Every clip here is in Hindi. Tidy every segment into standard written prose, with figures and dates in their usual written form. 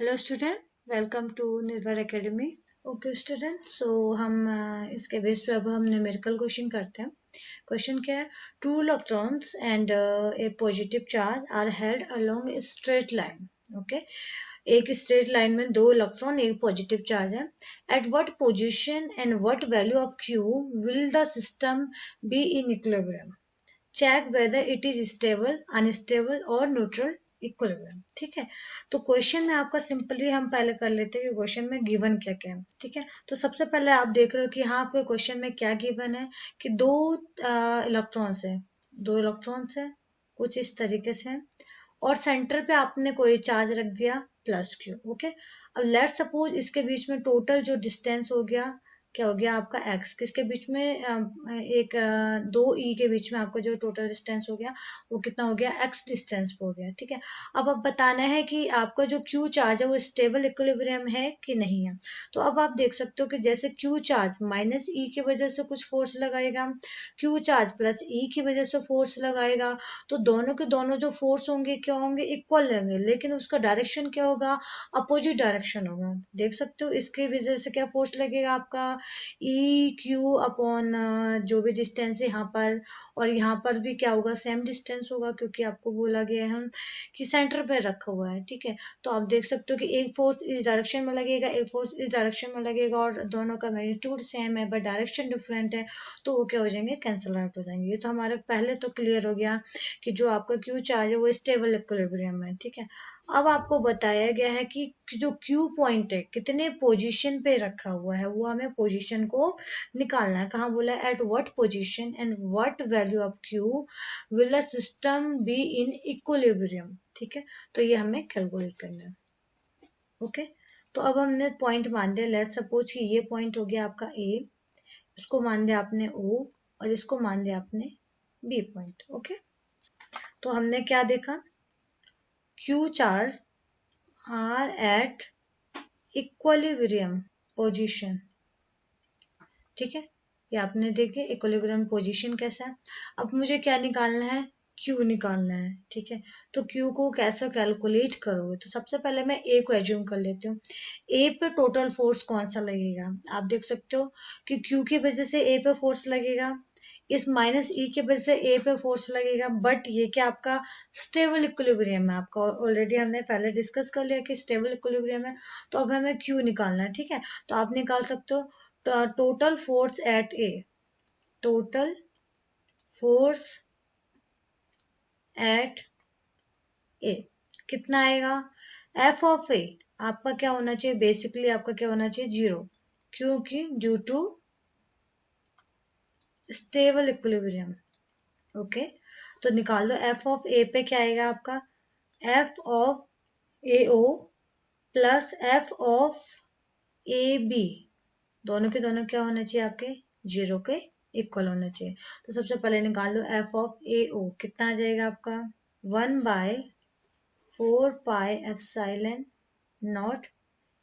हेलो स्टूडेंट, वेलकम टू निर्भर एकेडमी। ओके स्टूडेंट, सो हम इसके बेस पे अब हम न्यूमेरिकल क्वेश्चन करते हैं। क्वेश्चन क्या है? Two electrons and a positive charge are held along a straight line. Okay, एक स्ट्रेट लाइन में दो इलेक्ट्रॉन एक पॉजिटिव चार्ज है। At what position and what value of Q will the system be in equilibrium? Check whether it is stable, unstable और न्यूट्रल इक्विलिब्रियम। ठीक है, तो क्वेश्चन में आपका सिंपली हम पहले कर लेते हैं कि क्वेश्चन में गिवन क्या क्या है। ठीक है, तो सबसे पहले आप देख रहे हो कि हाँ आपके क्वेश्चन में क्या गिवन है कि दो इलेक्ट्रॉन्स है, दो इलेक्ट्रॉन्स है कुछ इस तरीके से, और सेंटर पे आपने कोई चार्ज रख दिया प्लस क्यू। ओके, अब लेट सपोज इसके बीच में टोटल जो डिस्टेंस हो गया, क्या हो गया आपका एक्स, किसके बीच में एक दो ई के बीच में आपका जो टोटल डिस्टेंस हो गया वो कितना हो गया, एक्स डिस्टेंस हो गया। ठीक है, अब बताना है कि आपका जो क्यू चार्ज है वो स्टेबल इक्विलिब्रियम है कि नहीं है। तो अब आप देख सकते हो कि जैसे क्यू चार्ज माइनस ई की वजह से कुछ फोर्स लगाएगा, क्यू चार्ज प्लस ई की वजह से फोर्स लगाएगा, तो दोनों के दोनों जो फोर्स होंगे क्या होंगे, इक्वल होंगे, लेकिन उसका डायरेक्शन क्या होगा, अपोजिट डायरेक्शन होगा। देख सकते हो इसकी वजह से क्या फोर्स लगेगा आपका, ई क्यू अपॉन जो भी डिस्टेंस है यहाँ पर, और यहाँ पर भी क्या होगा, सेम डिस्टेंस होगा, क्योंकि आपको बोला गया है कि सेंटर पे रखा हुआ है। ठीक है, तो आप देख सकते हो कि एक फोर्स इस डायरेक्शन में लगेगा, एक फोर्स इस डायरेक्शन में लगेगा, और दोनों का मैग्नीट्यूड सेम है बट डायरेक्शन डिफरेंट है, तो वो क्या हो जाएंगे, कैंसल आउट हो जाएंगे। ये तो हमारे पहले तो क्लियर हो गया कि जो आपका क्यू चार्ज है वो स्टेबल इक्विलिब्रियम में। ठीक है, अब आपको बताया गया है कि जो क्यू पॉइंट है कितने पोजीशन पे रखा हुआ है, वो हमें पोजीशन को निकालना है। कहाँ बोला है, at what position and what value of Q will a system be in equilibrium. ठीक है, तो ये हमें कैलकुलेट करना है। ओके, तो अब हमने पॉइंट मान दिया। लेट सपोज कि ये पॉइंट हो गया आपका ए, इसको मान दिया आपने ओ, और इसको मान दिया आपने बी पॉइंट। ओके, तो हमने क्या देखा, Q charge are at equilibrium position. ठीक है, ये आपने देखे इक्विलिब्रियम पोजीशन कैसा है। अब मुझे क्या निकालना है, क्यू निकालना है। ठीक है, तो क्यू को कैसे कैलकुलेट करोगे, तो सबसे पहले मैं ए को एज्यूम कर लेती हूँ। ए पे टोटल फोर्स कौन सा लगेगा, आप देख सकते हो कि क्यू की वजह से ए पे फोर्स लगेगा, इस माइनस ई की वजह से ए पे फोर्स लगेगा, बट ये क्या आपका स्टेबल इक्विलिब्रियम है। आपका ऑलरेडी हमने पहले डिस्कस कर लिया कि स्टेबल इक्विलिब्रियम है, तो अब हमें क्यू निकालना है। ठीक है, तो आप निकाल सकते हो total force at A, total force at A कितना आएगा, एफ ऑफ ए आपका क्या होना चाहिए, बेसिकली आपका क्या होना चाहिए, जीरो, क्योंकि due to stable equilibrium. Okay, तो निकाल दो एफ ऑफ ए पे क्या आएगा आपका, F of A O plus F of A B, दोनों के दोनों क्या होना चाहिए आपके, जीरो के इक्वल होना चाहिए। तो सबसे पहले निकाल लो एफ ऑफ ए ओ, कितना आ जाएगा आपका, 1/4 पाई एप्सिलॉन नॉट,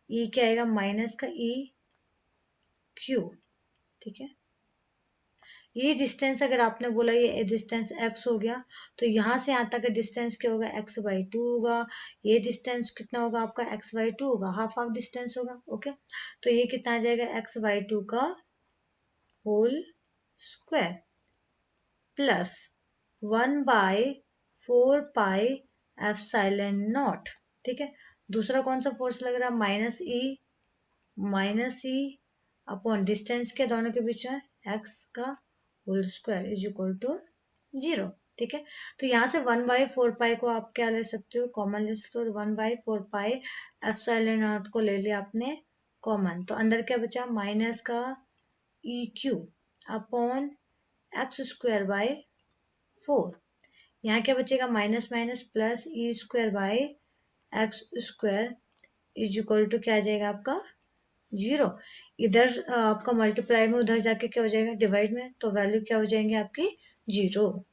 ई क्या आएगा, माइनस का ई क्यू। ठीक है, ये डिस्टेंस अगर आपने बोला ये डिस्टेंस x हो गया, तो यहाँ से यहाँ तक का डिस्टेंस क्या होगा, x/2 होगा। ये डिस्टेंस कितना होगा आपका, x/2 होगा, हाफ हाफ डिस्टेंस होगा। ओके, तो ये कितना आ जाएगा, x/2 का whole square plus 1/4 pi epsilon naught. ठीक है, दूसरा कौन सा फोर्स लग रहा है, माइनस ई अपॉन डिस्टेंस के दोनों के बीच में x का whole square is equal to zero. ठीक है, तो यहाँ से 1/4 पाई को आप क्या ले सकते हो, कॉमन ले सकते हो, 1/4 पाई एप्सिलॉन नॉट को ले लिया आपने कॉमन, तो अंदर क्या बचा, माइनस का E Q upon x² by 4। यहाँ क्या बचेगा, minus minus plus E square by x² is equal to क्या आ जाएगा आपका, जीरो। इधर आपका मल्टीप्लाई में, उधर जाके क्या हो जाएगा, डिवाइड में, तो वैल्यू क्या हो जाएंगे आपकी, जीरो।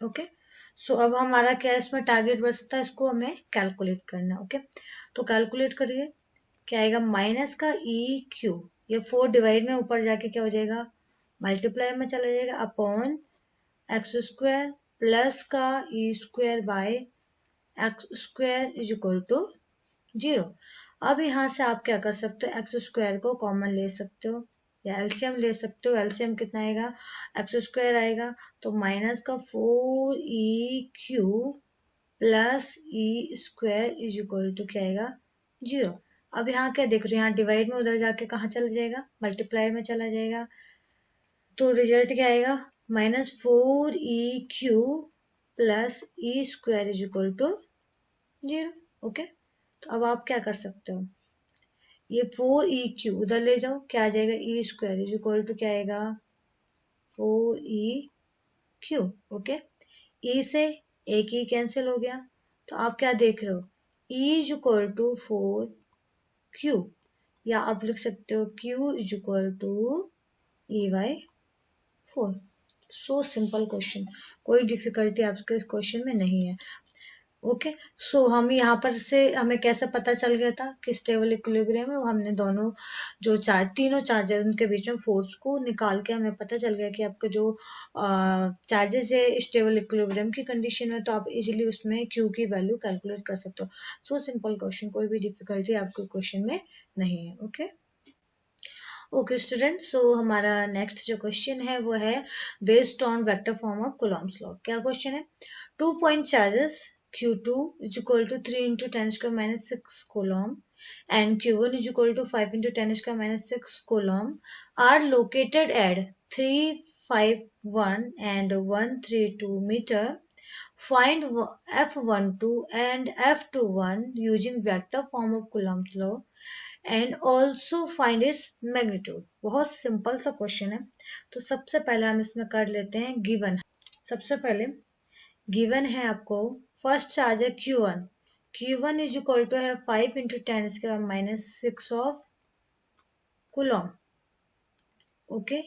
ओके, सो अब हमारा क्या इसमें टारगेट बचता है, इसको हमें कैलकुलेट करना। ओके, तो कैलकुलेट करिए, क्या आएगा, माइनस का ई क्यू, ये 4 डिवाइड में ऊपर जाके क्या हो जाएगा, मल्टीप्लाई में चला जाएगा, अपॉन x² प्लस का E square by x² is equal to zero. अब यहाँ से आप क्या कर सकते हो, एक्स स्क्वायर को कॉमन ले सकते हो या एलसीएम ले सकते हो। एलसीएम कितना आएगा, एक्स स्क्वायर आएगा, तो माइनस का 4e³ plus E square is equal to क्या आएगा, 0। अब यहाँ क्या देख रहे हो, यहाँ डिवाइड में उधर जाके कहाँ चला जाएगा, मल्टीप्लाई में चला जाएगा, तो रिजल्ट क्या आएगा, -4e³ plus E square is equal to 0। Okay, तो अब आप क्या कर सकते हो, ये 4e³ उधर ले जाओ, क्या आ जाएगा, ई स्क्वायर इज इक्वल टू क्या आएगा, 4e³। ओके, ई से एक ई कैंसिल हो गया, तो आप क्या देख रहे हो, E is equal to 4q, या आप लिख सकते हो q is equal to e/4। So simple question, कोई डिफिकल्टी आपके इस क्वेश्चन में नहीं है। ओके, सो हम यहाँ पर से हमें कैसे पता चल गया था कि स्टेबल इक्विलिब्रियम है, वो हमने दोनों जो तीनों चार्जेस उनके बीच में फोर्स को निकाल के हमें पता चल गया कि आपके जो चार्जेस है स्टेबल इक्विलिब्रियम की कंडीशन में, तो आप इजीली उसमें क्यू की वैल्यू कैलकुलेट कर सकते हो। सो सिंपल क्वेश्चन, कोई भी डिफिकल्टी आपके क्वेश्चन में नहीं है। ओके स्टूडेंट, सो हमारा नेक्स्ट जो क्वेश्चन है वो है based on vector form of Coulomb's law. क्या क्वेश्चन है, 2 point charges Q2 is equal to 3 into 10 square minus 6 coulomb and Q1 is equal to 5 into 10 square minus 6 coulomb are located at 351 and 132 meter. Find F12 and F21 using vector form of Coulomb's law and also find its magnitude। बहुत सिंपल सा क्वेश्चन है, तो सबसे पहले हम इसमें कर लेते हैं गिवन। सबसे पहले गिवन है आपको, फर्स्ट चार्ज है Q1, Q1 is equal to है 5 इंटू 10 इसके बाद -6 of Coulomb. Okay,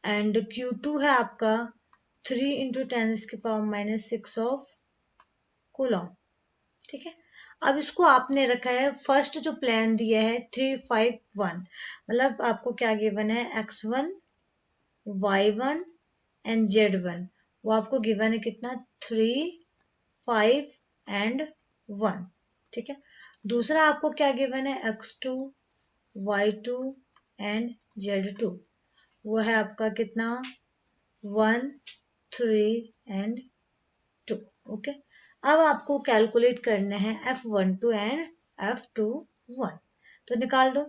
and Q2 है आपका 3 इंटू 10 इसके पावर -6 ऑफ कूलॉम। ठीक है, अब इसको आपने रखा है, फर्स्ट जो प्लान दिया है 351, मतलब आपको क्या गिवन है, x1 y1 एंड z1, वो आपको गिवन है कितना, 3 5 एंड 1। ठीक है, दूसरा आपको क्या गिवन है, x2 y2 एंड z2, वो है आपका कितना, 1 3 एंड 2। ओके, अब आपको कैलकुलेट करना है F12 एंड F21, तो निकाल दो।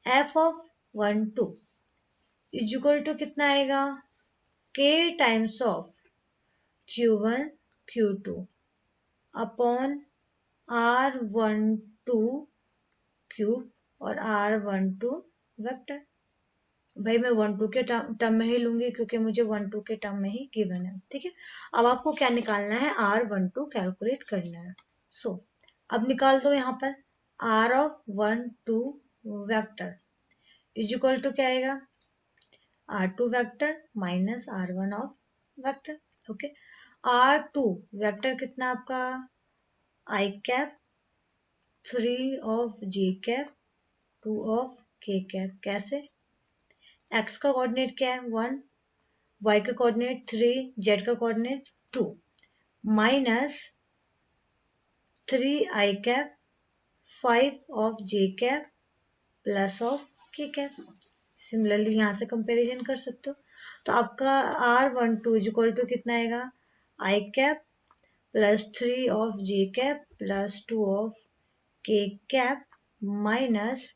F of 12 is equal to कितना आएगा, K times of Q1 Q2 upon R12 cube और R12 वेक्टर। भाई मैं 1 2 के टर्म में ही लूंगी क्योंकि मुझे 1 2 के टर्म में ही गिवन है। ठीक है, अब आपको क्या निकालना है, R12 कैलकुलेट करना है। सो अब निकाल दो यहाँ पर, R of 1 2 vector is equal to क्या आएगा, R2 vector minus R1 of vector. Okay, R2 vector कितना आपका, I cap 3 of J cap 2 of K cap. कैसे, x का कोऑर्डिनेट क्या है 1, y का कोऑर्डिनेट 3, z का coordinate 2, minus 3 i cap 5 of j cap plus of k cap. Similarly यहाँ से कंपैरिजन कर सकते हो, तो आपका R12 इज इक्वल टू कितना आएगा, i cap plus 3 of j cap plus 2 of k cap minus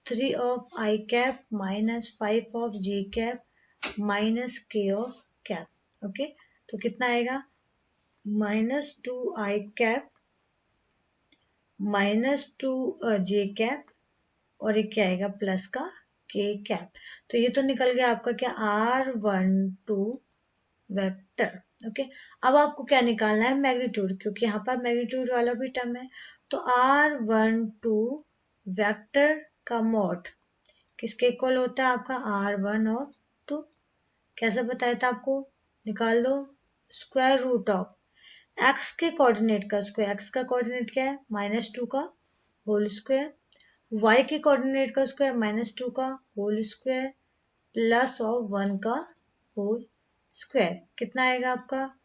3 of i cap minus 5 of j cap minus k of cap. Okay, तो कितना आएगा, -2 i कैप -2 j कैप और एक क्या आएगा प्लस का k कैप। तो ये तो निकल गया आपका क्या, R12 वेक्टर। ओके, अब आपको क्या निकालना है, मैग्नीट्यूड, क्योंकि यहाँ पर मैग्नीट्यूड वाला भी टर्म है, तो R12 वेक्टर का मॉड किसके इक्वल होता है, आपका R1 ऑफ 2। कैसे बताया था आपको, निकाल लो स्क्वायर रूट ऑफ x के कोऑर्डिनेट का स्क्वायर, x का कोऑर्डिनेट क्या है -2 का होल स्क्वायर, y के कोऑर्डिनेट का स्क्वायर -2 का होल स्क्वायर प्लस ऑफ 1 का होल स्क्वायर। कितना आएगा आपका,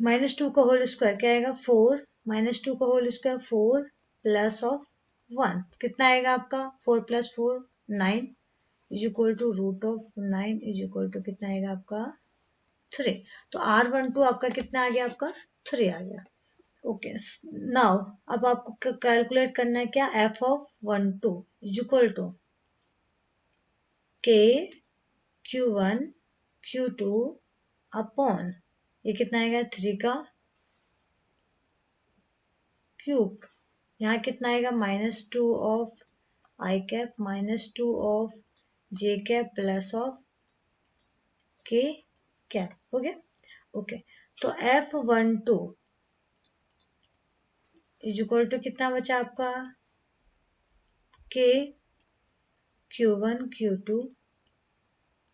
-2 का होल स्क्वायर क्या आएगा 4, -2 का होल स्क्वायर 4 प्लस ऑफ 1 कितना आएगा आपका 4 + 4 9 is equal to root of 9 is equal to कितना आएगा आपका 3। तो R12 आपका कितना आ गया आपका 3 आ गया। ओके नाउ अब आपको कैलकुलेट करना है क्या F(12) is equal to K Q1 Q2 upon ये कितना आएगा 3 का क्यूब, यहाँ कितना आएगा -2 of I cap -2 of J cap plus of K cap हो गया। ओके तो F12 इज इक्वल टू कितना बचा आपका K Q1 Q2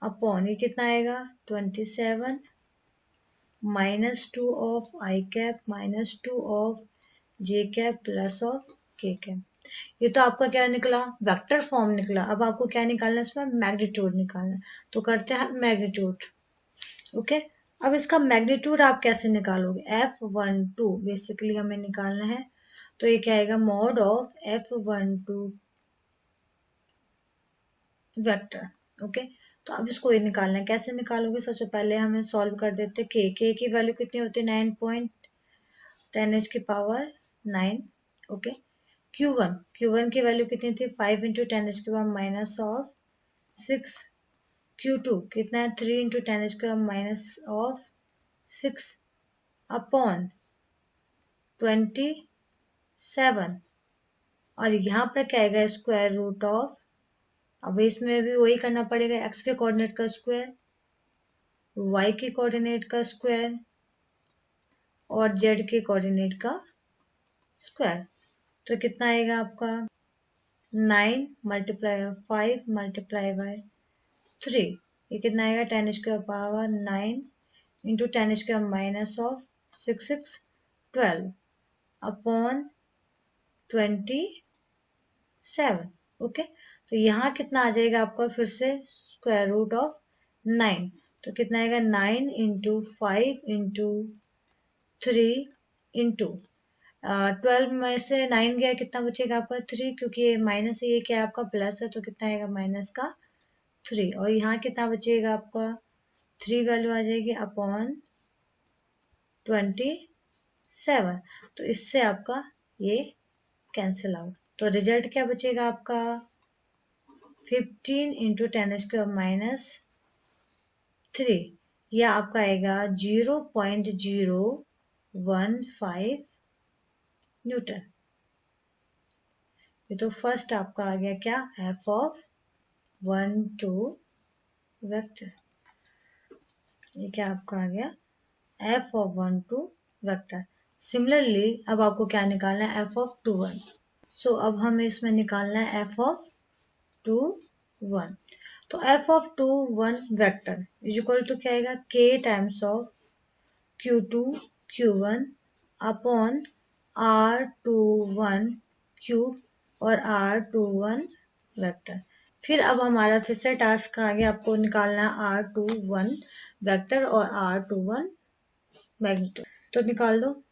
अपॉन ये कितना आएगा 27 -2 of I cap -2 of J cap plus of K cap. ये तो आपका क्या निकला वेक्टर फॉर्म निकला। अब आपको क्या निकालना है इसमें मैग्नीट्यूड निकालना है। तो करते हैं मैग्नीट्यूड। ओके अब इसका मैग्नीट्यूड आप कैसे निकालोगे F12 बेसिकली हमें निकालना है। तो ये क्या आएगा mod of F12 vector. Okay तो अब इसको ये निकालना है। कैसे निकालोगे सबसे पहले हमें सॉल्व कर देते के की वैल्यू कितनी होती है 9.10⁻⁹। ओके Q1 की वैल्यू कितनी थी 5 × 10⁻⁻6। Q2 कितना है 3 × 10⁻⁻6 अपॉन 27 और यहाँ पर क्या आएगा स्क्वायर रूट ऑफ। अब इसमें भी वही करना पड़ेगा x के कोऑर्डिनेट का स्क्वायर y के कोऑर्डिनेट का स्क्वायर और z के कोऑर्डिनेट का स्क्वायर। तो कितना आएगा आपका 9 × 5 × 3 ये कितना आएगा 10⁻⁹ × 10⁻⁻6 12 अपॉन 27। ओके तो यहाँ कितना आ जाएगा आपका फिर से स्क्वायर रूट ऑफ 9। तो कितना आएगा 9 × 5 × 3 × 12 में से 9 गया कितना बचेगा आपका 3 क्योंकि ये माइनस है ये क्या है आपका प्लस है तो कितना आएगा -3 और यहाँ कितना बचेगा आपका 3 वैल्यू आ जाएगी अपॉन 27। तो इससे आपका ये कैंसिल आउट। तो रिजल्ट क्या बचेगा आपका 15 × 10⁻³ यह आपका आएगा 0.015 न्यूटन। ये तो फर्स्ट आपका आ गया क्या F(12) वेक्टर। ये क्या आपका आ गया F(12) वेक्टर। सिमिलरली अब आपको क्या निकालना है F(21). सो अब हमें इसमें निकालना है F(21). तो F(21) vector is equal to क्या आएगा K times of Q2 Q1 upon R21 cube और R21 वेक्टर। फिर अब हमारा फिर से टास्क आ गया आपको निकालना है R21 वेक्टर और R21 मैग्नीट्यूड। तो निकाल दो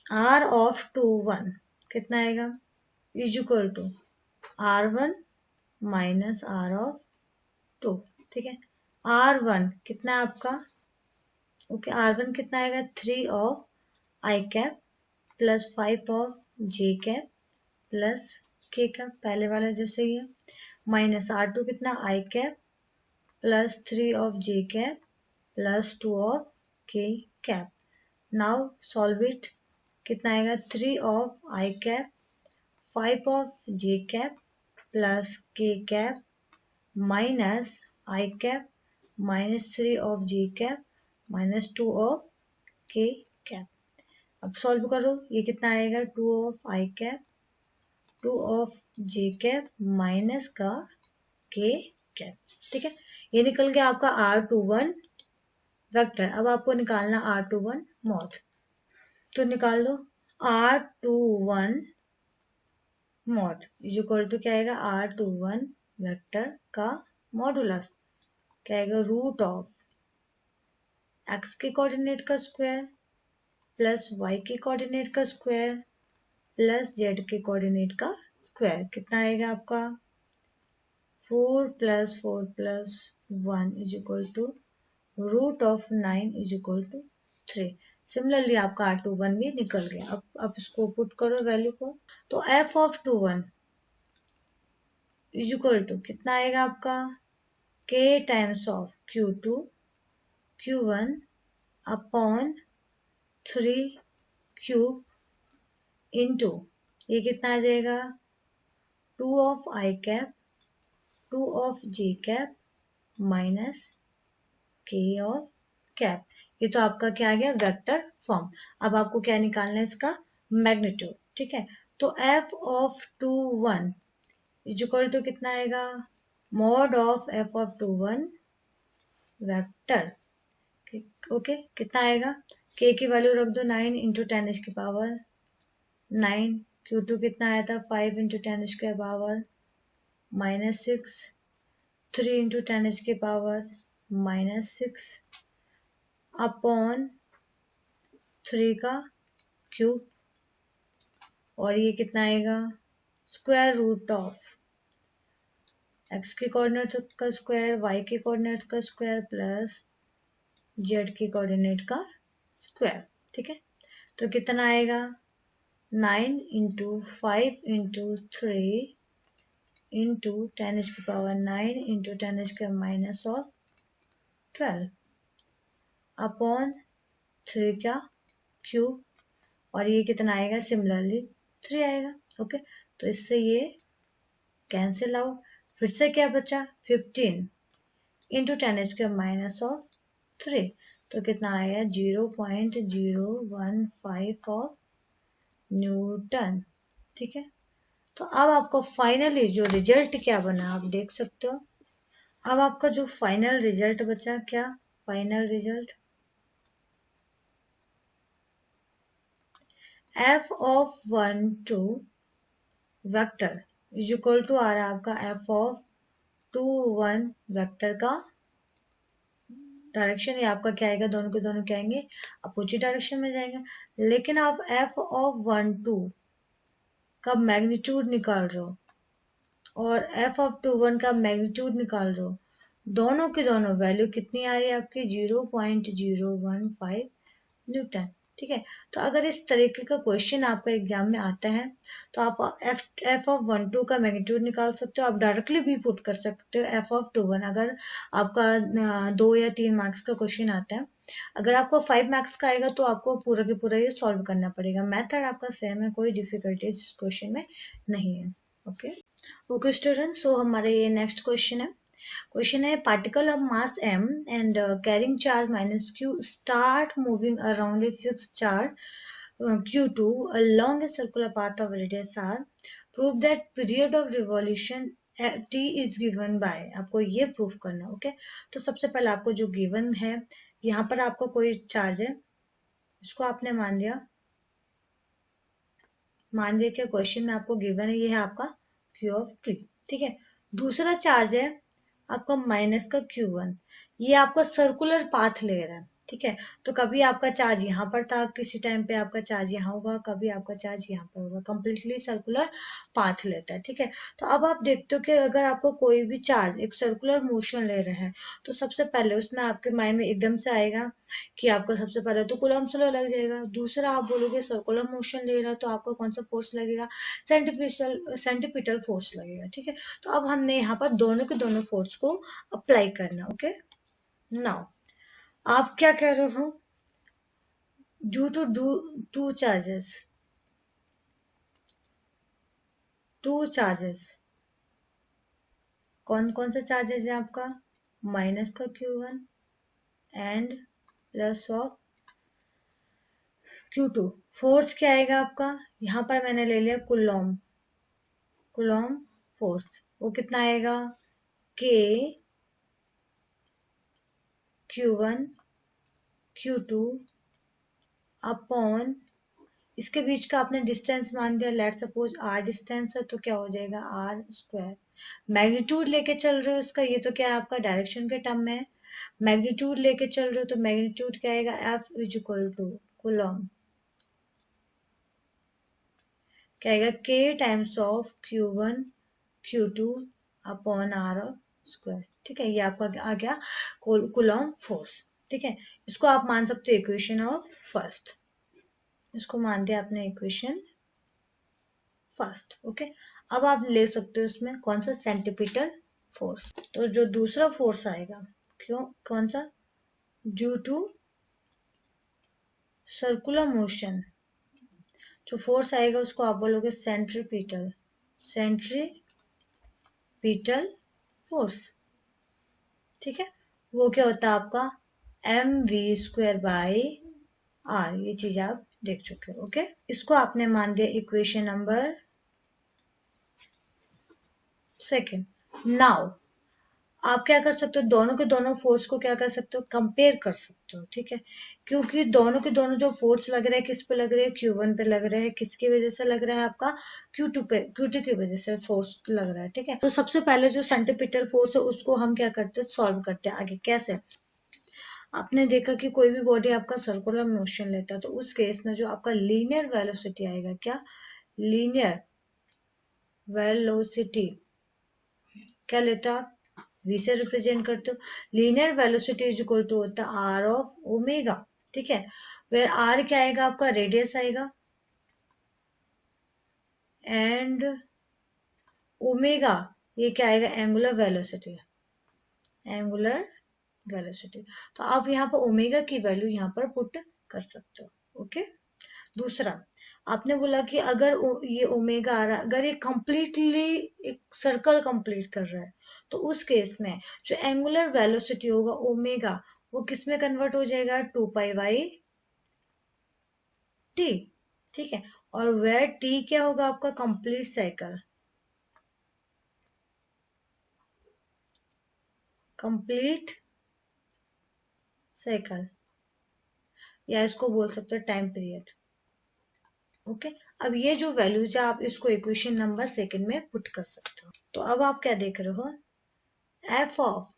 R(21) कितना आएगा is equal to R1 minus R(2). ठीक है R1 कितना है आपका ओके R1 कितना आएगा 3 of I cap plus 5 of J cap plus K cap पहले वाला जैसे ही है माइनस R2 कितना I cap plus 3 of J cap plus 2 of K cap. Now solve it कितना आएगा 3 of I cap 5 of J cap plus K cap minus I cap minus 3 of J cap minus 2 of K cap. अब सॉल्व करो ये कितना आएगा 2 of I cap 2 of J cap minus का K कैप। ठीक है ये निकल गया आपका R(21) वेक्टर। अब आपको निकालना R(21) मॉड। तो निकाल दो R(21) mod is equal to क्या आएगा R(21) वेक्टर का मॉडुलस क्या आएगा रूट ऑफ x के कोऑर्डिनेट का स्क्वायर प्लस y के कोऑर्डिनेट का स्क्वायर प्लस जेड के कोऑर्डिनेट का स्क्वायर कितना आएगा आपका 4 + 4 + 1 = रूट ऑफ 9 = 3। सिमिलरली आपका R21 भी निकल गया। अब आप इसको पुट करो वैल्यू को, तो f(21) = कितना आएगा आपका k times of Q2 Q1 upon 3 cube into ये कितना आ जाएगा 2 of i cap 2 of j cap minus k of cap. ये तो आपका क्या आ गया वेक्टर फॉर्म। अब आपको क्या निकालना है इसका मैग्नीट्यूड। ठीक है, तो f(21) = कितना आएगा mod of f(21) vector. Okay, कितना आएगा k की वैल्यू रख दो 9 × 10⁻9। Q2 कितना आया था 5 × 10⁻⁻6 3 × 10⁻⁻6 अपॉन 3 का क्यूब और ये कितना आएगा स्क्वायर रूट ऑफ x के कोऑर्डिनेट का स्क्वायर y के कोऑर्डिनेट का स्क्वायर प्लस z के कोऑर्डिनेट का स्क्वायर। ठीक है, तो कितना आएगा 9 × 5 × 3 × 10⁻9 × 10⁻12 अपॉन 3 का क्यूब और ये कितना आएगा सिमिलरली 3 आएगा। ओके, तो इससे ये कैंसिल आउट। फिर से क्या बचा 15 × 10⁻3 तो कितना आया 0.015 ऑफ न्यूटन। ठीक है, तो अब आपको फाइनली जो रिजल्ट क्या बना आप देख सकते हो। अब आपका जो फाइनल रिजल्ट बचा क्या फाइनल रिजल्ट f(12) वेक्टर = आ रहा है आपका f(21) वेक्टर का डायरेक्शन। ये आपका क्या आएगा दोनों के दोनों क्या आएंगे अपोजिट डायरेक्शन में जाएंगे। लेकिन आप f(12) का मैग्नीट्यूड निकाल रहे हो और f(21) का मैग्नीट्यूड निकाल रहे हो, दोनों की दोनों वैल्यू कितनी आ रही है आपकी 0.015 न्यूटन। ठीक है, तो अगर इस तरीके का क्वेश्चन आपका एग्जाम में आता है तो आप f(12) का मैग्नीट्यूड निकाल सकते हो। आप डायरेक्टली भी पुट कर सकते हो f(21) अगर आपका 2 या 3 मार्क्स का क्वेश्चन आता है। अगर आपको 5 मार्क्स का आएगा तो आपको पूरा के पूरा ये सॉल्व करना पड़ेगा। मेथड आपका सेम है, कोई डिफिकल्टी इस क्वेश्चन में नहीं है। ओके स्टूडेंट, सो हमारा ये नेक्स्ट क्वेश्चन है। क्वेश्चन है particle of mass m and carrying charge -q start moving around a fixed charge q2 along a circular path of radius r. Prove that period of revolution t is given by। आपको ये प्रूफ करना। ओके, तो सबसे पहले आपको जो गिवन है यहाँ पर आपको कोई चार्ज है, इसको आपने मान लिया कि क्वेश्चन में आपको गिवन है ये है आपका q ऑफ t। ठीक है, दूसरा चार्ज है आपका माइनस का Q1, ये आपका सर्कुलर पाथ ले रहा है। ठीक है, तो कभी आपका चार्ज यहाँ पर था, किसी टाइम पे आपका चार्ज यहाँ होगा, कभी आपका चार्ज यहाँ पर होगा, कंप्लीटली सर्कुलर पाथ लेता है। ठीक है, तो अब आप देखते हो कि अगर आपको कोई भी चार्ज एक सर्कुलर मोशन ले रहा है तो सबसे पहले उसमें आपके माइंड में एकदम से आएगा कि आपका सबसे पहले तो कूलम्ब लॉ लग जाएगा। दूसरा आप बोलोगे सर्कुलर मोशन ले रहा है तो आपका कौन सा फोर्स लगेगा सेंट्रीपिटल फोर्स लगेगा। ठीक है, तो अब हमने यहाँ पर दोनों के दोनों फोर्स को अप्लाई करना। ओके, नाउ आप क्या कह रहे हो ड्यू टू टू चार्जेस कौन कौन से चार्जेस है आपका माइनस का Q1 and plus of Q2। Force क्या आएगा आपका यहाँ पर मैंने ले लिया कूलॉम्ब फोर्स, वो कितना आएगा K Q1 Q2 अपॉन इसके बीच का आपने डिस्टेंस मान दिया, लेट सपोज r डिस्टेंस है तो क्या हो जाएगा r²। मैग्नीट्यूड लेके चल रहे हो इसका, ये तो क्या है आपका डायरेक्शन के टर्म में है। मैग्नीट्यूड लेके चल रहे हो तो मैग्नीट्यूड क्या आएगा F = कूलॉम्ब क्या आएगा, K times of Q1 Q2 upon R of square. ठीक है, ये आपका आ गया कूलॉम फोर्स। ठीक है, इसको आप मान सकते हो इक्वेशन ऑफ फर्स्ट, इसको मान दिया आपने इक्वेशन फर्स्ट। ओके, अब आप ले सकते हो इसमें कौन सा, सेंटीपिटल फोर्स। तो जो दूसरा फोर्स आएगा, क्यों, कौन सा, ड्यू टू सर्कुलर मोशन, जो फोर्स आएगा उसको आप बोलोगे सेंट्रीपिटल, सेंट्रीपिटल फोर्स। ठीक है, वो क्या होता है आपका mv² बाई r, ये चीज आप देख चुके हो। ओके, इसको आपने मान दिया इक्वेशन नंबर सेकेंड। नाउ आप क्या कर सकते हो, दोनों के दोनों फोर्स को क्या कर सकते हो, कंपेयर कर सकते हो। ठीक है, क्योंकि दोनों के दोनों जो फोर्स लग रहे हैं किस पे लग रहे हैं, Q1 पे लग रहे हैं, किसकी वजह से लग रहा है आपका, Q2 पे, Q2 की वजह से फोर्स लग रहा है। ठीक है, तो सबसे पहले जो सेंटीपिटल फोर्स है उसको हम क्या करते हैं, सॉल्व करते हैं। आगे कैसे, आपने देखा कि कोई भी बॉडी आपका सर्कुलर मोशन लेता है तो उस केस में जो आपका लीनियर वेलोसिटी आएगा, क्या, लीनियर वेलोसिटी क्या लेता है, v से रिप्रेजेंट करते हो। Linear velocity is equal to होता है r ऑफ ओमेगा। ठीक है, वेर r क्या आएगा आपका, रेडियस आएगा, एंड ओमेगा ये क्या आएगा, एंगुलर वेलोसिटी, एंगुलर वेलोसिटी। तो आप यहाँ पर ओमेगा की वैल्यू यहाँ पर पुट कर सकते हो। ओके, दूसरा आपने बोला कि अगर ये ओमेगा आ रहा है, अगर ये कंप्लीटली एक सर्कल कंप्लीट कर रहा है तो उस केस में जो एंगुलर वेलोसिटी होगा ओमेगा, वो किस में कन्वर्ट हो जाएगा, 2π/t। ठीक है, और वेर t क्या होगा आपका, कंप्लीट साइकिल, कंप्लीट साइकिल, या इसको बोल सकते हैं टाइम पीरियड। ओके, अब ये जो वैल्यूज है आप इसको इक्वेशन नंबर सेकंड में पुट कर सकते हो। तो अब आप क्या देख रहे हो, F of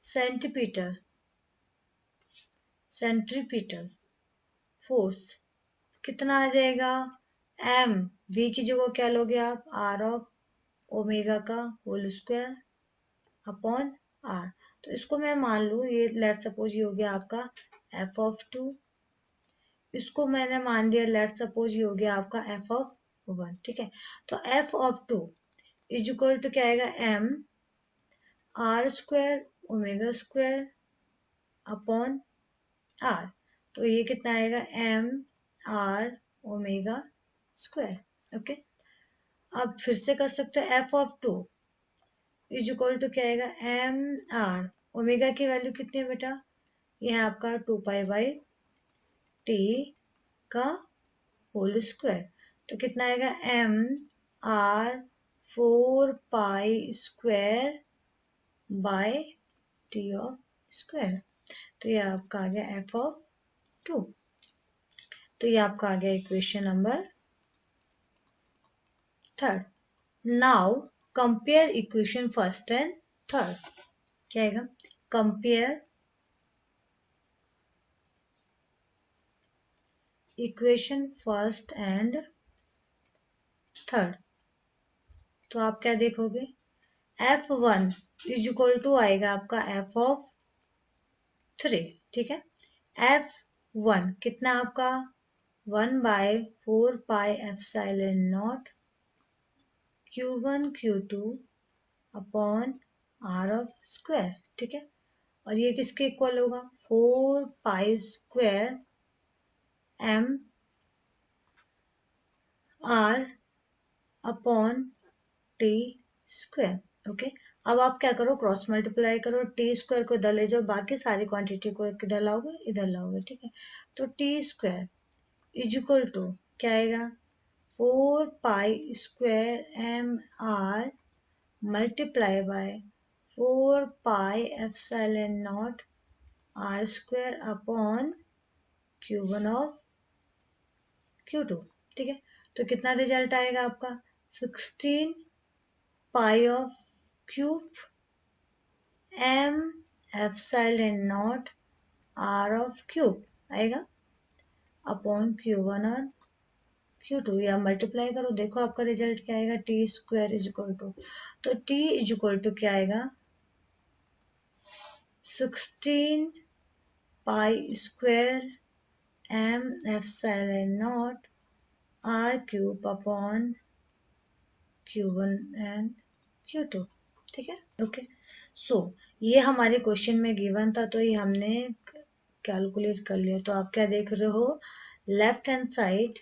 centripetal, centripetal force कितना आ जाएगा, m, v की जगह क्या लोगे आप, r ऑफ ओमेगा का होल स्क्वायर अपॉन r। तो इसको मैं मान लूं, ये लेट सपोज ये हो गया आपका f ऑफ 2, इसको मैंने मान दिया लेट सपोज ये हो गया आपका f ऑफ 1। ठीक है, तो f of 2 is equal to क्या आएगा, m r square omega square upon r। तो ये कितना आएगा, m r omega square. Okay, अब फिर से कर सकते हो, f of 2 is equal to क्या आएगा, m r, ओमेगा की वैल्यू कितनी है बेटा, ये है आपका 2π/t का होल स्क्वायर। तो कितना आएगा, m r 4π² by t of square. तो ये आपका आ गया f ऑफ 2। तो ये आपका आ गया equation number third. Now compare equation first and third. क्या आएगा, compare equation first and third. तो आप क्या देखोगे, F1 इज इक्वल टू आएगा आपका f ऑफ 3। ठीक है, F1 कितना आपका 1/4πε0 Q1 Q2 upon R of square. ठीक है, और ये किसके इक्वल होगा, 4π² m r upon t square. Okay, अब आप क्या करो, क्रॉस मल्टीप्लाई करो, टी स्क्वायर को इधर ले जाओ, बाकी सारी क्वांटिटी को किधर लाओगे, इधर लाओगे। ठीक है, तो T square is equal to क्या आएगा, 4π² m r multiply by 4πε0 r square upon Q1 of Q2। ठीक है, तो कितना रिजल्ट आएगा आपका, 16 pi of cube m ε0 r of cube आएगा अपॉन Q1 और क्यू टू, या मल्टीप्लाई करो, देखो आपका रिजल्ट क्या आएगा, T square is equal to, तो टी इज इक्वल टू क्या आएगा, 16 pi square M epsilon naught R cube upon Q1 and Q2, ठीक है। ओके, सो ये हमारे क्वेश्चन में गिवन था, तो ये हमने कैलकुलेट कर लिया। तो आप क्या देख रहे हो, left hand side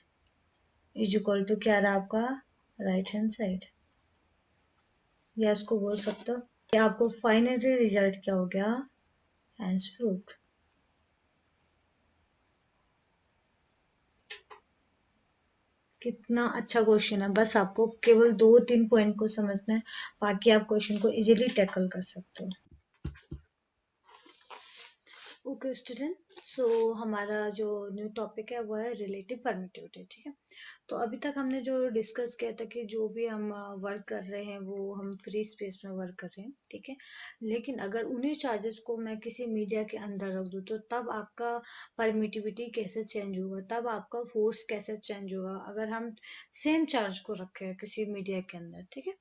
is equal to क्या रहा आपका, राइट हैंड साइड, या इसको बोल सकते हो कि आपको फाइनली रिजल्ट क्या हो गया, हैंस प्रूव्ड। कितना अच्छा क्वेश्चन है, बस आपको केवल 2-3 पॉइंट को समझना है, बाकी आप क्वेश्चन को इजीली टैकल कर सकते हो। ओके स्टूडेंट, सो हमारा जो न्यू टॉपिक है वो है रिलेटिव परमिटिविटी, ठीक है। तो अभी तक हमने जो डिस्कस किया था कि जो भी हम वर्क कर रहे हैं वो हम फ्री स्पेस में वर्क कर रहे हैं, ठीक है। लेकिन अगर उन्हीं चार्जेस को मैं किसी मीडिया के अंदर रख दूं तो तब आपका परमिटिविटी कैसे चेंज होगा, तब आपका फोर्स कैसे चेंज होगा, अगर हम सेम चार्ज को रखें किसी मीडिया के अंदर, ठीक है।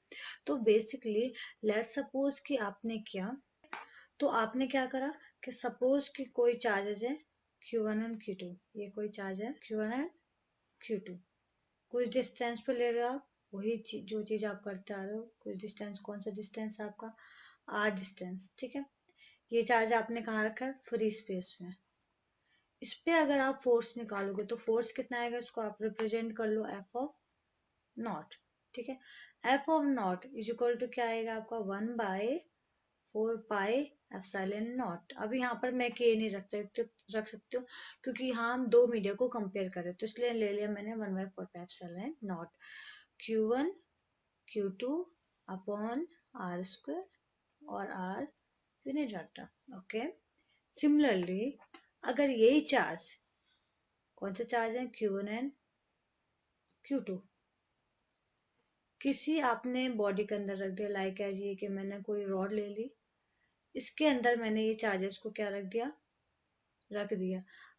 तो बेसिकली लेट सपोज कि आपने क्या, तो आपने क्या करा कि सपोज कि कोई चार्जेस है Q1 एंड Q2, ये कोई चार्ज है Q1 एंड Q2, कुछ डिस्टेंस पे ले रहे हो आप, वही जो चीज आप करते आ रहे हो, कुछ डिस्टेंस, कौन सा डिस्टेंस है आपका, R डिस्टेंस, ठीक है। ये चार्ज आपने कहाँ रखा है, फ्री स्पेस में। इस पे अगर आप फोर्स निकालोगे तो फोर्स कितना आएगा, इसको आप रिप्रेजेंट कर लो F ऑफ नॉट, ठीक है। F of naught is equal to क्या आएगा आपका, 1/4 पाई एप्सिलॉन नॉट। अब यहाँ पर मैं के नहीं रख सकती हूँ क्योंकि यहाँ हम दो मीडिया को कंपेयर करें, तो इसलिए ले लिया मैंने 1/4 pi epsilon naught Q1 Q2 upon R square और R unit data, okay. Similarly अगर यही चार्ज, कौन सा चार्ज है, Q1 एंड Q2, किसी आपने बॉडी के अंदर रख दिया, लाइक एज ये कि मैंने कोई रॉड ले ली, इसके अंदर मैंने ये चार्जेस को क्या रख दिया।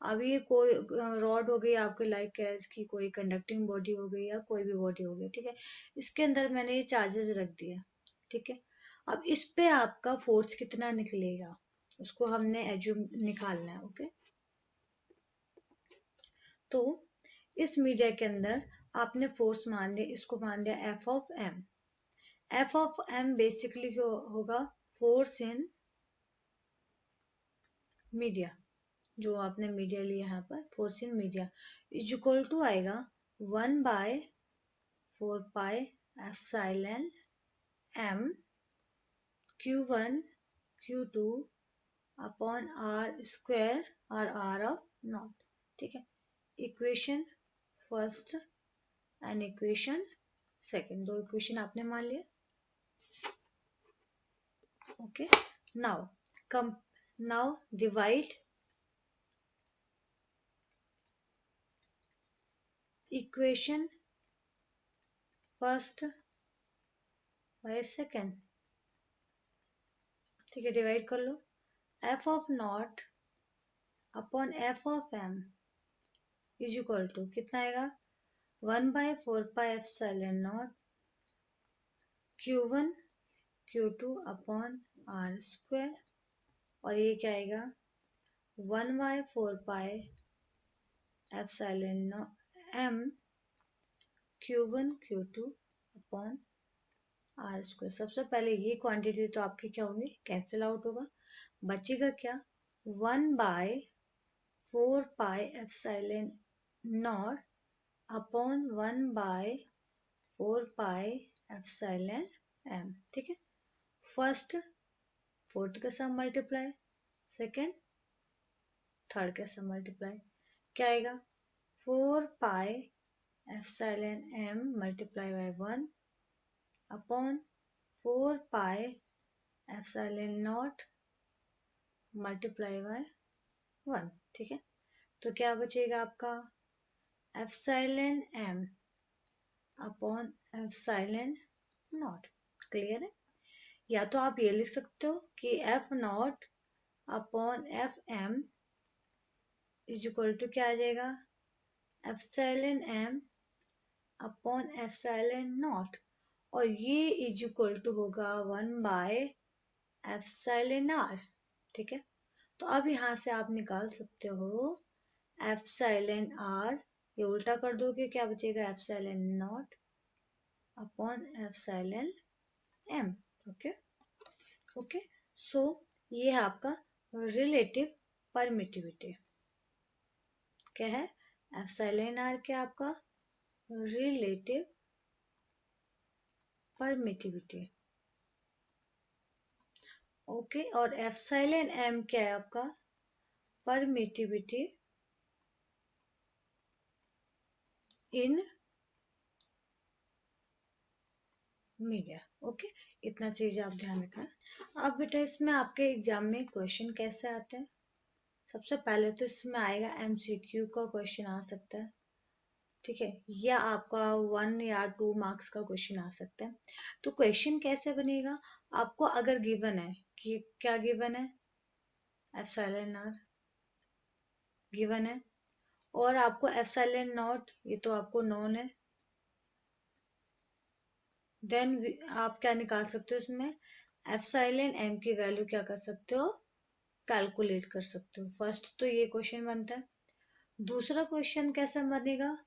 अब ये कोई रॉड हो गई आपके, लाइक कैज की कोई कंडक्टिंग बॉडी हो गई या कोई भी बॉडी हो गई, ठीक है। इसके अंदर मैंने ये चार्जेस रख दिया, ठीक है। अब इस पे आपका फोर्स कितना निकलेगा, उसको हमने एज्यूम निकालना है, ओके। तो इस मीडिया के अंदर आपने फोर्स मान दिया, इसको मान दिया F of M. F of M basically होगा फोर्स इन मीडिया, जो आपने मीडिया लिया यहाँ पर, force in media is equal to आएगा 1/4 pi epsilon M Q1 Q2 upon R square और आर ऑफ नॉट, ठीक है। Equation first and equation second, दो इक्वेशन आपने मान लिया, okay. Now come, now divide equation first by second, ठीक है। डिवाइड कर लो, F of not upon F of M is equal to कितना आएगा, 1/4 pi epsilon naught Q1 Q2 upon R square, और ये क्या आएगा 1/4 pi epsilon M Q1 Q2 upon R square. सबसे पहले ये क्वांटिटी तो आपकी क्या होंगी, कैंसिल आउट होगा, बचेगा क्या, 1/4 pi epsilon naught upon 1/4 pi epsilon M, ठीक है। फर्स्ट फोर्थ के साथ मल्टीप्लाई, सेकेंड थर्ड के साथ मल्टीप्लाई, क्या आएगा 4 pi epsilon M multiply by 1 upon 4 pi epsilon naught multiply by 1, ठीक है। तो क्या बचेगा आपका epsilon M upon epsilon naught, clear है। या तो आप ये लिख सकते हो कि F naught upon F M is equal to क्या आ जाएगा, epsilon M upon epsilon naught, और ये इज इक्वल टू होगा 1/एप्सिलॉन r। ठीक है, तो अब यहाँ से आप निकाल सकते हो एप्सिलॉन r, ये उल्टा कर दोगे क्या बचेगा, epsilon naught upon epsilon m। Okay okay, so ये है आपका रिलेटिव परमिटिविटी। क्या है, एप्सिलॉन r क्या आपका रिलेटिव परमिटिविटी। ओके, और एप्सिलॉन m क्या है आपका परमिटिविटी इन मीडिया। ओके, इतना चीज आप ध्यान रखना। अब बेटा इसमें आपके एग्जाम में क्वेश्चन कैसे आते हैं, सबसे पहले तो इसमें आएगा एमसीक्यू का क्वेश्चन आ सकता है, ठीक है, या आपका 1 या 2 मार्क्स का क्वेश्चन आ सकता है। तो क्वेश्चन कैसे बनेगा, आपको अगर गिवन है कि क्या गिवन है, एप्सिलॉन r गिवन है, और आपको एप्सिलॉन नॉट ये तो आपको नॉन है, देन आप क्या निकाल सकते हो इसमें, एप्सिलॉन m की वैल्यू क्या कर सकते हो, कैलकुलेट कर सकते हो। फर्स्ट तो ये क्वेश्चन बनता है। दूसरा क्वेश्चन कैसा बनेगा,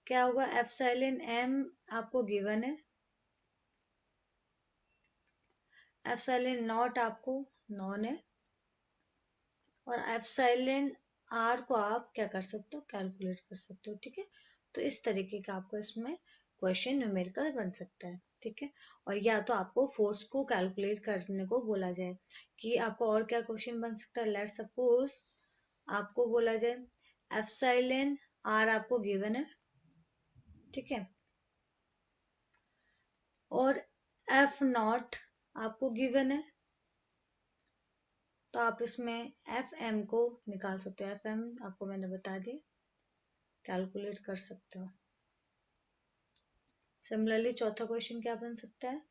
क्या होगा, एप्सिलॉन m आपको गिवन है, एप्सिलॉन नॉट आपको नॉन है, और एप्सिलॉन r को आप क्या कर सकते हो, कैलकुलेट कर सकते हो। ठीक है, तो इस तरीके का आपको इसमें क्वेश्चन न्यूमेरिकल बन सकता है। ठीक है, और या तो आपको फोर्स को कैलकुलेट करने को बोला जाए, कि आपको और क्या क्वेश्चन बन सकता है, लेट्स सपोज आपको बोला जाए एप्सिलॉन r आपको गिवन है, ठीक है, और एफ नॉट आपको गिवन है, तो आप इसमें एफ एम को निकाल सकते हो। एफ एम आपको मैंने बता दिया, कैलकुलेट कर सकते हो। सिमिलरली चौथा क्वेश्चन क्या बन सकता है,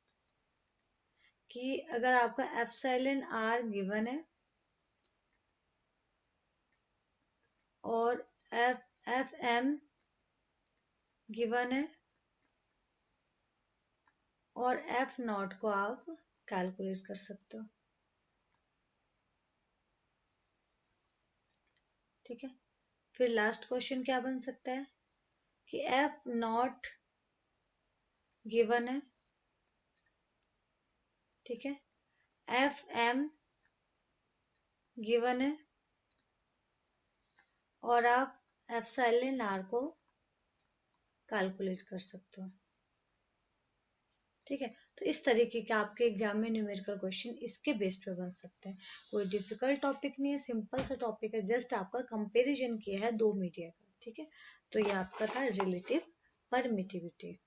कि अगर आपका एप्सिलॉन आर गिवन है और एफ एफ एम गिवन है और एफ नॉट को आप कैलकुलेट कर सकते हो। ठीक है, फिर लास्ट क्वेश्चन क्या बन सकता है, कि एफ नॉट गिवन है, ठीक है, एफ एम गिवन है, और आप एप्सिलॉन आर को कैलकुलेट कर सकते हो। ठीक है, तो इस तरीके के आपके एग्जाम में न्यूमेरिकल क्वेश्चन इसके बेस पे बन सकते हैं। कोई डिफिकल्ट टॉपिक नहीं है, सिंपल सा टॉपिक है, जस्ट आपका कंपैरिजन किया है दो मीडिया का। ठीक है, तो ये आपका था रिलेटिव परमिटिविटी।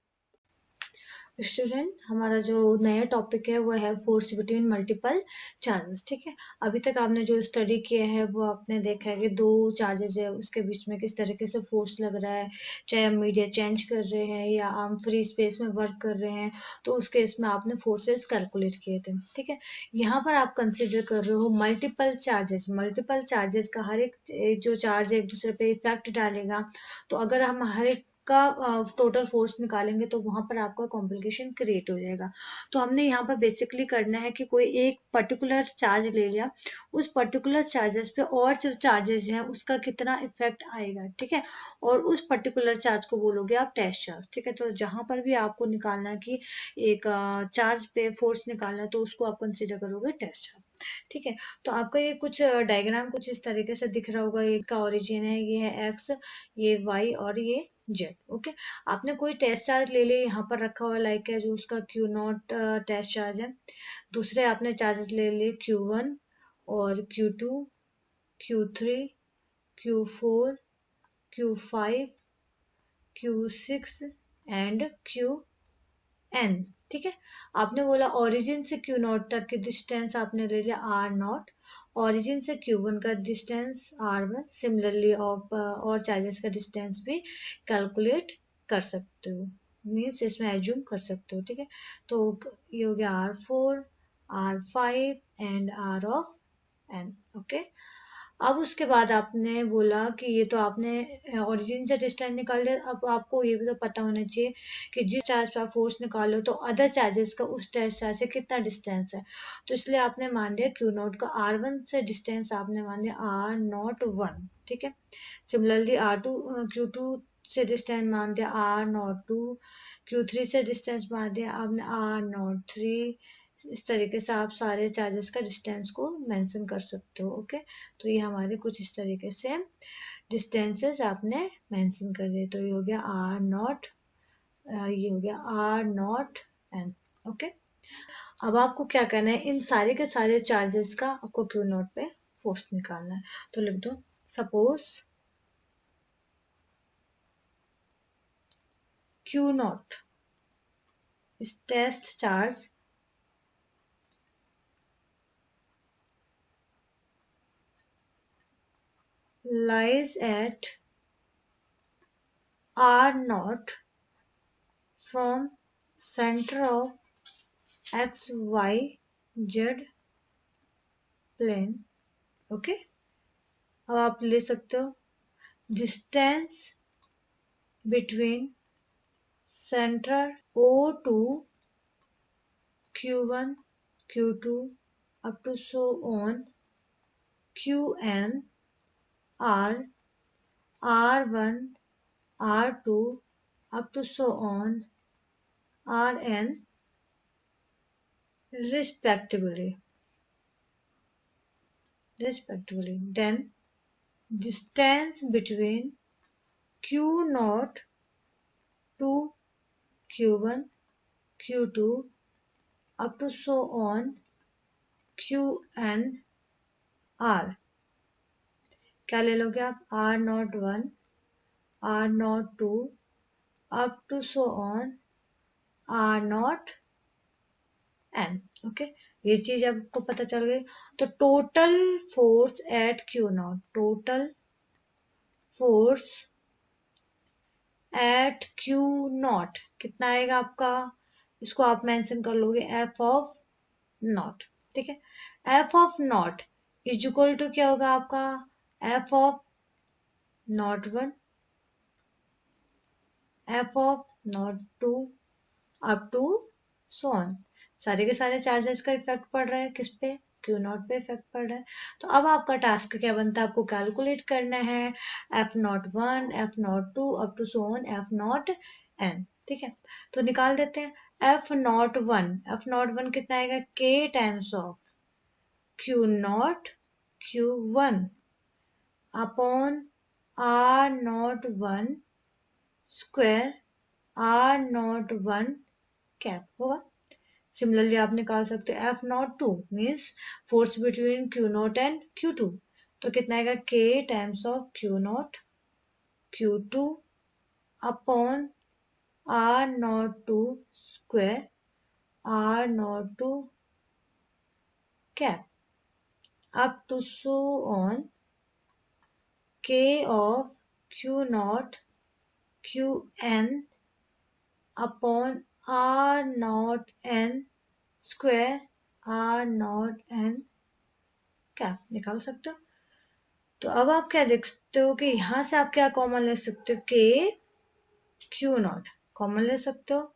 स्टूडेंट, हमारा जो नया टॉपिक है वो है फोर्स बिटवीन मल्टीपल चार्जेस। ठीक है, अभी तक आपने जो स्टडी किया है वो आपने देखा है कि दो चार्जेस है उसके बीच में किस तरीके से फोर्स लग रहा है, चाहे हम मीडिया चेंज कर रहे हैं या हम फ्री स्पेस में वर्क कर रहे हैं, तो उस केस में आपने फोर्सेस कैलकुलेट किए थे। ठीक है, यहाँ पर आप कंसिडर कर रहे हो मल्टीपल चार्जेस। मल्टीपल चार्जेस का हर एक जो चार्ज है एक दूसरे पे इफेक्ट डालेगा, तो अगर हम हर एक का टोटल फोर्स निकालेंगे तो वहां पर आपका कॉम्प्लिकेशन क्रिएट हो जाएगा। तो हमने यहाँ पर बेसिकली करना है कि कोई एक पर्टिकुलर चार्ज ले लिया, उस पर्टिकुलर चार्जेस पे और जो चार्जेस हैं उसका कितना इफेक्ट आएगा। ठीक है, और उस पर्टिकुलर चार्ज को बोलोगे आप टेस्ट चार्ज। ठीक है, तो जहां पर भी आपको निकालना है कि एक चार्ज पे फोर्स निकालना है तो उसको आप कंसिडर करोगे टेस्ट चार्ज। ठीक है, तो आपका ये कुछ डायग्राम कुछ इस तरीके से दिख रहा होगा, ये का ओरिजिन है, ये है एक्स, ये वाई और ये जेड। ओके, आपने कोई टेस्ट चार्ज ले लिया, यहाँ पर रखा हुआ लाइक है जो उसका क्यू नॉट टेस्ट चार्ज है। दूसरे आपने चार्जेस ले लिए Q1 और Q2, Q3, Q4, Q5, Q6 and Qn। ठीक है, आपने बोला ओरिजिन से Q नॉट तक की डिस्टेंस आपने ले लिया R0, ओरिजिन से Q1 का डिस्टेंस R1। सिमिलरली और चार्जेस का डिस्टेंस भी कैलकुलेट कर सकते हो, मीन्स इसमें एज्यूम कर सकते हो। ठीक है, तो ये हो गया R4, R5 and R of n। Okay, अब उसके बाद आपने बोला कि ये तो आपने ओरिजिन से डिस्टेंस निकाल लिया, अब आपको ये भी तो पता होना चाहिए कि जिस चार्ज पे आप फोर्स निकालो तो अदर चार्जेस का उस टेस्ट चार्ज से कितना डिस्टेंस है। तो इसलिए आपने मान लिया क्यू नॉट का R1 से डिस्टेंस आपने मान लिया R01, ठीक है। सिमिलरली Q2 से डिस्टेंस मान दिया R02, Q3 से डिस्टेंस मान दिया आपने R03। इस तरीके से आप सारे चार्जेस का डिस्टेंस को मेंशन कर सकते हो। ओके, तो ये हमारे कुछ इस तरीके से डिस्टेंसेस आपने मेंशन कर दिए। तो ये हो गया R0, ये हो गया R0 N। ओके, अब आपको क्या करना है, इन सारे के सारे चार्जेस का आपको क्यू नॉट पे फोर्स निकालना है। तो लिख दो, suppose Q not is test charge lies at R0 from center of XYZ plane। Okay, अब आप ले सकते हो distance between centre O2 Q1 Q2 up to so on Qn R R1 R2 up to so on Rn respectively. Then distance between Q0 to Q1 Q2 up to so on Qn R। क्या ले लोगे आप, R01 R02 up to so on R0N। Okay, ये चीज आपको पता चल गई। तो total force eight Q0, total force eight Q0 कितना आएगा आपका, इसको आप मेंशन कर लोगे F ऑफ नॉट। ठीक है, F of naught is equal to क्या होगा आपका, F of naught 1 F of naught 2 up to so on. सारे के सारे चार्जेस का इफेक्ट पड़ रहा है किस पे, क्यू नॉट पे इफेक्ट पड़ रहा है। तो अब आपका टास्क क्या बनता है, आपको कैलकुलेट करना है F01 F02 up to so on F0N। ठीक है, तो निकाल देते हैं F01 कितना आएगा, K times of Q0 Q1 upon R01 square R01 cap होगा। सिमिलरली आप निकाल सकते हो F02 means force between Q0 and Q2, तो कितना आएगा K times of Q0 Q2 upon R02 square R02 cap up to so on K of Q0 Qn upon R0N square R0N cap निकाल सकते हो। तो अब आप क्या देख सकते हो कि यहां से आप क्या कॉमन ले सकते हो, K Q0 कॉमन ले सकते हो।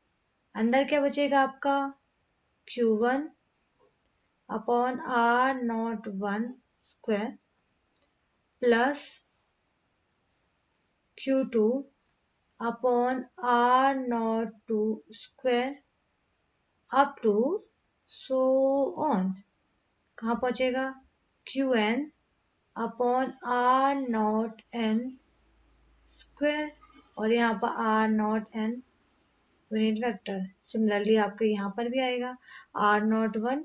अंदर क्या बचेगा आपका, Q1 upon R01 square plus Q2 upon R02 square up to so on. कहाँ पहुंचेगा, Qn अपॉन R0N स्क्वायर और यहाँ पर R0N यूनिट वेक्टर। सिमिलरली आपके यहाँ पर भी आएगा R01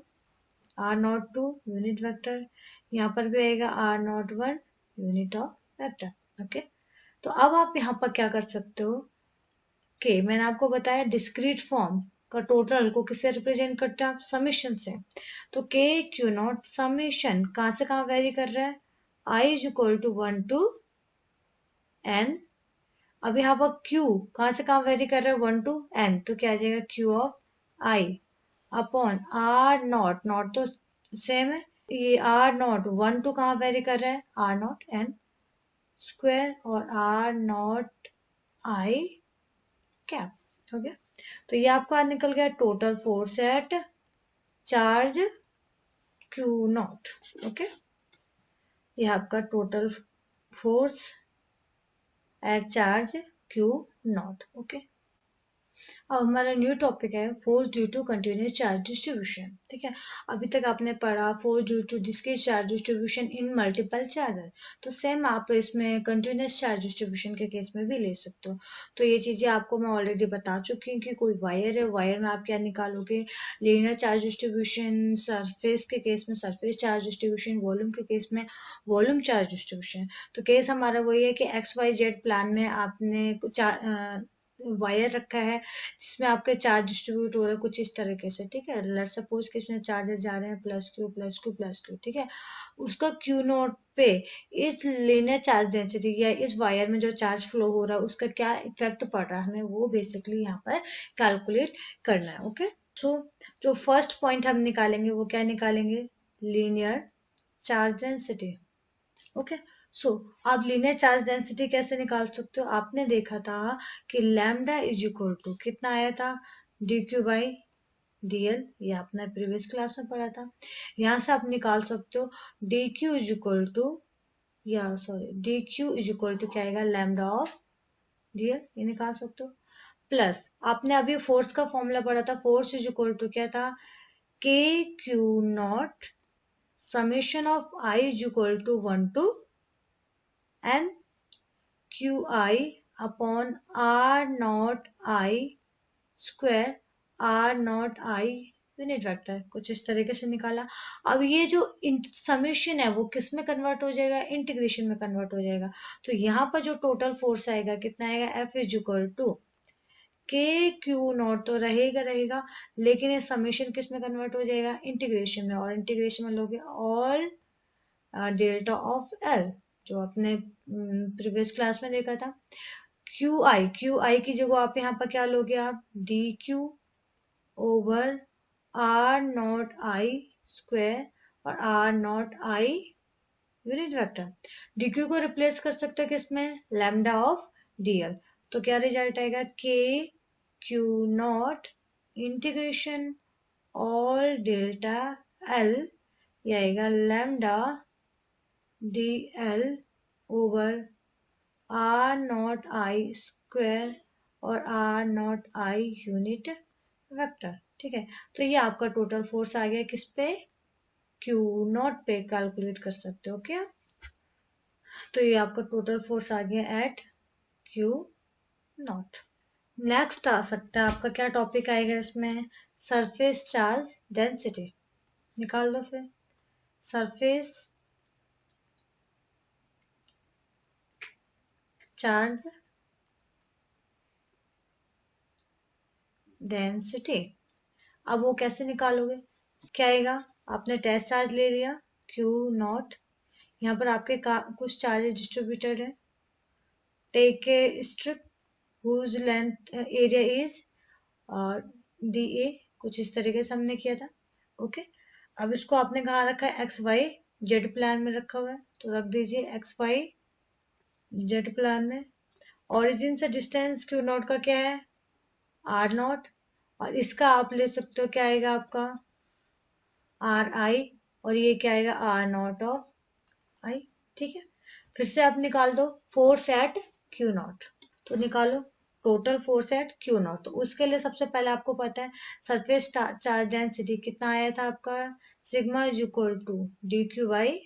R02 यूनिट वेक्टर, यहाँ पर भी आएगा R01 unit of vector. Okay, तो अब आप यहाँ पर क्या कर सकते हो, के मैंने आपको बताया डिस्क्रीट फॉर्म का टोटल को किससे रिप्रेजेंट करते हैं आप, समेशन से। तो K Q0 समेशन कहाँ से कहाँ वेरी कर रहा है, I is equal to 1 to N। अब यहाँ पर Q कहाँ से कहाँ वेरी कर रहा है, 1 to N, तो क्या आ जाएगा Q of I upon R0 तो सेम है ये आर नॉट 1 to कहाँ वेरी कर रहा है, आर नॉट एन स्क्वायर और आर नॉट आई कैप, हो गया। तो ये आपका निकल गया total force at charge Q naught. Okay, ये आपका total force at charge Q naught. Okay, अब हमारा न्यू टॉपिक है force due to continuous charge distribution. ठीक है, अभी तक आपने पढ़ा force due to discrete charge distribution in multiple charges, तो सेम आप इसमें कंटिन्यूस चार्ज डिस्ट्रीब्यूशन के केस में भी ले सकते हो। तो ये चीजें आपको मैं ऑलरेडी बता चुकी हूँ कि कोई वायर है, वायर में आप क्या निकालोगे, लीनियर चार्ज डिस्ट्रीब्यूशन, सरफेस के केस में सरफेस चार्ज डिस्ट्रीब्यूशन, वॉल्यूम के केस में वॉल्यूम चार्ज डिस्ट्रीब्यूशन। तो केस हमारा वही है कि एक्स वाई जेड प्लान में आपने वायर रखा है जिसमें आपके चार्ज डिस्ट्रीब्यूट हो रहे हैं कुछ इस तरीके से। ठीक है, लेट्स सपोज कि इसमें चार्जेस जा रहे हैं plus Q plus Q plus Q. ठीक है, उसका क्यू नोट पे इस लीनियर चार्ज डेंसिटी या इस वायर में जो चार्ज फ्लो हो रहा है उसका क्या इफेक्ट पड़ रहा है, हमें वो बेसिकली यहाँ पर कैलकुलेट करना है। ओके, सो जो फर्स्ट पॉइंट हम निकालेंगे वो क्या निकालेंगे, लीनियर चार्ज डेंसिटी। ओके, सो आप लीनियर चार्ज डेंसिटी कैसे निकाल सकते हो, आपने देखा था कि लैम्डा इज इक्वल टू कितना आया था, D Q by D L, ये आपने प्रीवियस क्लास में पढ़ा था। यहाँ से आप निकाल सकते हो D Q is equal to, या sorry D Q is equal to क्या आएगा, लैम्डा ऑफ डी एल, ये निकाल सकते हो। प्लस आपने अभी फोर्स का फॉर्मूला पढ़ा था, फोर्स इज इक्वल टू क्या था, K Q naught summation of I is equal to 1 to n Q I upon R naught I square, R naught I unit vector, कुछ इस तरीके से निकाला। अब ये जो समेशन है वो किस में कन्वर्ट हो जाएगा, इंटीग्रेशन में कन्वर्ट हो जाएगा। तो यहाँ पर जो टोटल फोर्स आएगा कितना आएगा, एफ इज इक्वल टू के क्यू नॉट तो रहेगा रहेगा, लेकिन ये समेशन किस में कन्वर्ट हो जाएगा, इंटीग्रेशन में, और इंटीग्रेशन में लोगे ऑल डेल्टा ऑफ एल, जो आपने प्रीवियस क्लास में देखा था। क्यू आई की जगह आप यहाँ पर क्या लोगे, आप D Q over R naught I square और R naught I unit vector. D Q को रिप्लेस कर सकते हो किसमें, लैम्डा ऑफ डी एल। तो क्या रिजल्ट आएगा, K Q naught integration all delta L, ये आएगा lambda D L over R naught I square और R naught I unit vector. ठीक है, तो ये आपका टोटल फोर्स आ गया किस पे, क्यू नॉट पे, कैलकुलेट कर सकते हो क्या। तो ये आपका टोटल फोर्स आ गया एट क्यू नॉट। नेक्स्ट आ सकता है आपका क्या टॉपिक आएगा इसमें, सरफेस चार्ज डेंसिटी। निकाल दो फिर, सरफेस चार्ज डेंसिटी। अब वो कैसे निकालोगे, क्या आएगा, आपने टेस्ट चार्ज ले लिया क्यू नॉट, यहाँ पर आपके कुछ चार्जेस डिस्ट्रीब्यूटेड है, take a strip whose length area is D A, कुछ इस तरीके से हमने किया था। ओके, अब इसको आपने कहाँ रखा है, एक्स वाई जेड प्लान में रखा हुआ है, तो रख दीजिए एक्स वाई जेड प्लान में। ओरिजिन से डिस्टेंस क्यू नॉट का क्या है, आर नॉट, और इसका आप ले सकते हो क्या आएगा आपका, आर आई, और ये क्या आएगा, आर नॉट ऑफ आई। ठीक है, फिर से आप निकाल दो फोर्स एट क्यू नॉट, तो निकालो total force at Q not. तो उसके लिए सबसे पहले आपको पता है सरफेस चार्ज डेंसिटी कितना आया था आपका, sigma is equal to D Q by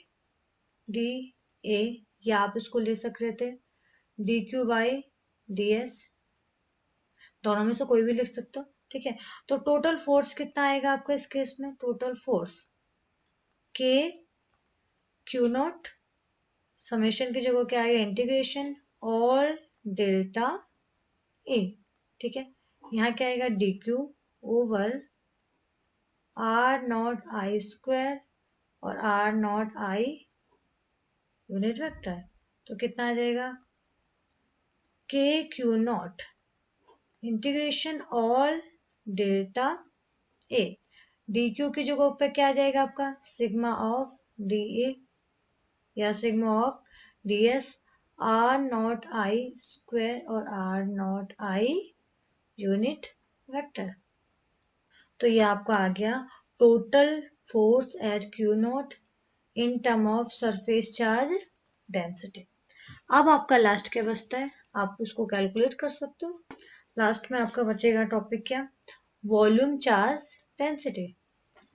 D A, या आप इसको ले सकते थे D Q by D S, दोनों में से कोई भी लिख सकते हो। ठीक है, तो टोटल फोर्स कितना आएगा आपका इस केस में, टोटल फोर्स के क्यू नॉट समेशन की जगह क्या आएगा, इंटीग्रेशन ऑल डेल्टा ए। ठीक है, यहाँ क्या आएगा, D Q over R naught I square और R naught I unit vector, तो कितना आ जाएगा, K Q naught integration all delta A, D Q की जगह पे क्या आ जाएगा आपका सिग्मा ऑफ डी ए या sigma of D S R naught I square और R naught I unit vector. तो ये आपका आ गया total force at Q naught in term of surface charge density. अब आपका लास्ट क्या बचता है, आप उसको कैलकुलेट कर सकते हो। लास्ट में आपका बचेगा टॉपिक क्या, वॉल्यूम चार्ज डेंसिटी।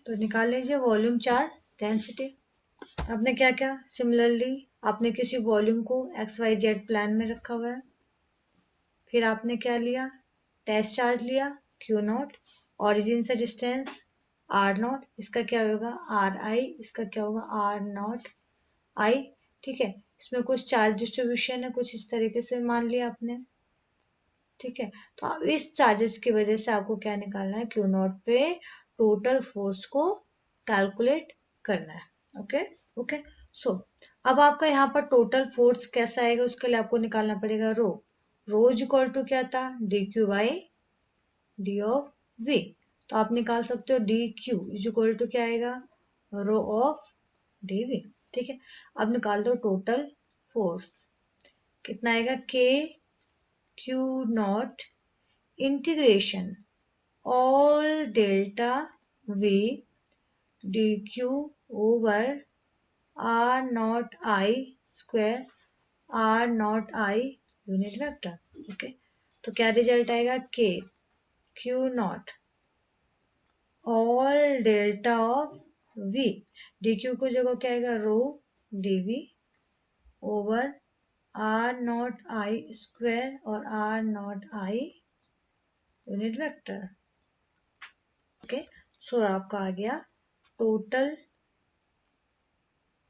तो निकाल लीजिए वॉल्यूम चार्ज डेंसिटी। आपने क्या क्या सिमिलरली आपने किसी वॉल्यूम को एक्स वाई जेड प्लान में रखा हुआ है, फिर आपने क्या लिया, टेस्ट चार्ज लिया क्यू नॉट, ऑरिजिन से डिस्टेंस आर नॉट, इसका क्या होगा आर आई, इसका क्या होगा आर नॉट आई। ठीक है, इसमें कुछ चार्ज डिस्ट्रीब्यूशन है कुछ इस तरीके से मान लिया आपने। ठीक है, तो अब इस चार्जेस की वजह से आपको क्या निकालना है, क्यू नॉट पे टोटल फोर्स को कैलकुलेट करना है। ओके ओके सो अब आपका यहाँ पर टोटल फोर्स कैसा आएगा, उसके लिए आपको निकालना पड़ेगा rho. Rho is equal to क्या था, D Q by D of V. तो आप निकाल सकते हो D Q is equal to क्या आएगा, रो ऑफ डी वी। ठीक है, अब निकाल दो टोटल फोर्स, कितना आएगा K Q naught integration all delta V D Q over R naught I square R naught I unit vector. Okay, तो क्या रिजल्ट आएगा, K Q naught all delta of V, D Q को जगह क्या आएगा rho D V over R naught I square और R naught I unit vector. Okay, so आपका आ गया total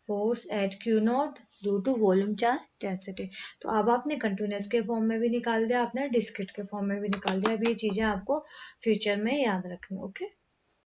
force at Q naught due to volume charge density. तो अब आपने कंटिन्यूस के फॉर्म में भी निकाल दिया, आपने डिस्क्रीट के फॉर्म में भी निकाल दिया। अब ये चीजें आपको फ्यूचर में याद रखनी। ओके।